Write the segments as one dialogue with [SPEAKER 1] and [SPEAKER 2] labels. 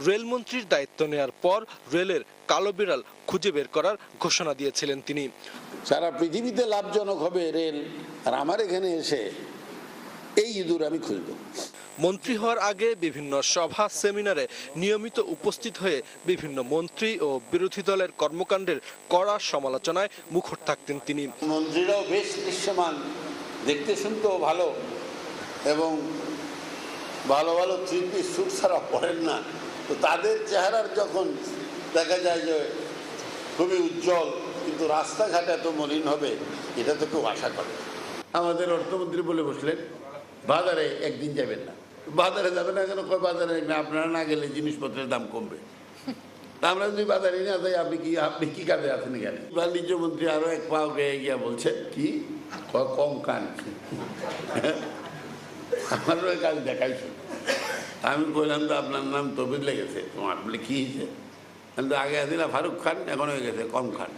[SPEAKER 1] রেলমন্ত্রীর দায়িত্ব নেয়ার পর রেলের কালো বিড়াল খুঁজে বের করার ঘোষণা দিয়েছিলেন তিনি।
[SPEAKER 2] সারা পৃথিবীতে লাভজনক হবে রেল, আর আমার এখানে এসে এই ইঁদুর আমি খুঁজব।
[SPEAKER 1] মন্ত্রী হওয়ার আগে বিভিন্ন সভা সেমিনারে নিয়মিত উপস্থিত হয়ে বিভিন্ন মন্ত্রী ও বিরোধী দলের কর্মকাণ্ডের কড়া সমালোচনায় মুখর থাকতেন তিনি।
[SPEAKER 2] মন্ত্রীরাও বেশ দৃশ্যমান, দেখতে শুনতেও ভালো, এবং ভালো ভালো থ্রি পিস স্যুট ছাড়া পড়েন না, তো তাদের চেহারার যখন দেখা যায় যে খুবই উজ্জ্বল, কিন্তু রাস্তাঘাট এত মলিন হবে এটা তো কেউ আশা করে। আমাদের অর্থমন্ত্রী বলে বসলেন বাজারে একদিন যাবেন না। বাজারে যাবেন না কেন? বাজারে আপনারা না গেলে জিনিসপত্রের দাম কমবে। তা আমরা যদি বাজারে না যাই, আপনি কি কাজে আছেন এখানে? বাণিজ্য মন্ত্রী আরো এক পাও গিয়ে গিয়া বলছেন কি কম খান, আমারও কাজ দেখাইছো। আমি বললাম তো আপনার নাম তো বদলে গেছে, তোমার বলে কি হয়েছে? আগে আছে না ফারুক খান, এখন হয়ে গেছে কম খান।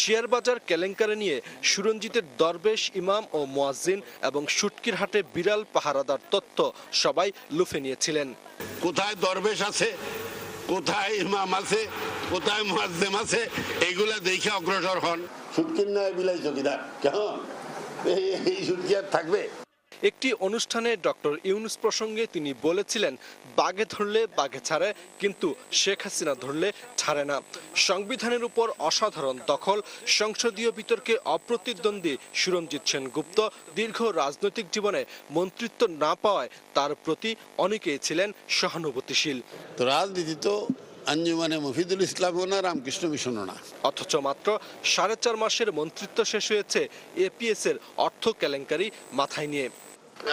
[SPEAKER 1] শেয়ার বাজার কেলেঙ্কারি নিয়ে সুরঞ্জিতের দরবেশ, ইমাম ও মুয়াজ্জিন এবং শুটকির হাটে বিড়াল পাহারাদার তথ্য সবাই লুফে নিয়েছিলেন।
[SPEAKER 2] কোথায় দরবেশ আছে, কোথায় ইমাম আছে, কোথায় মুয়াজ্জিম আছে, এগুলা দেখে অগ্রসর হন। শুটকির নয় বিলাই চকিদার, কেমন এই শুটকি আর থাকবে?
[SPEAKER 1] একটি অনুষ্ঠানে ডক্টর ইউনূস প্রসঙ্গে তিনি বলেছিলেন, বাঘে ধরলে বাঘে ছাড়ে, কিন্তু শেখ হাসিনা ধরলে ছাড়ে না। সংবিধানের উপর অসাধারণ দখল, সংসদীয় বিতর্কে অপ্রতিদ্বন্দ্বী সুরঞ্জিত সেনগুপ্ত দীর্ঘ রাজনৈতিক জীবনে মন্ত্রিত্ব না পাওয়ায় তার প্রতি অনেকেই ছিলেন সহানুভূতিশীল।
[SPEAKER 2] তো রাজনীতি তো আঞ্জুমানে মফিদুল ইসলামও না, রামকৃষ্ণ মিশনও না।
[SPEAKER 1] অথচ মাত্র 4.5 মাসের মন্ত্রিত্ব শেষ হয়েছে এপিএস এর অর্থ কেলেঙ্কারি মাথায় নিয়ে।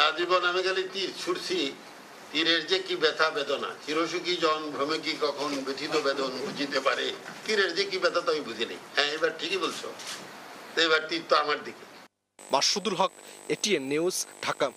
[SPEAKER 2] আজীবন আমি খালি তীর ছুটছি, তীরের যে কি ব্যথা বেদনা, চিরসুখী জন ভ্রমে কি কখন ব্যথিত বেদন বুঝিতে পারে, তীরের যে কি ব্যথা তো আমি বুঝিনি। হ্যাঁ, এবার ঠিকই বলছো, তো এবার তীর তো আমার দিকে।
[SPEAKER 1] মাসুদুল হক, এটিএন নিউজ, ঢাকা।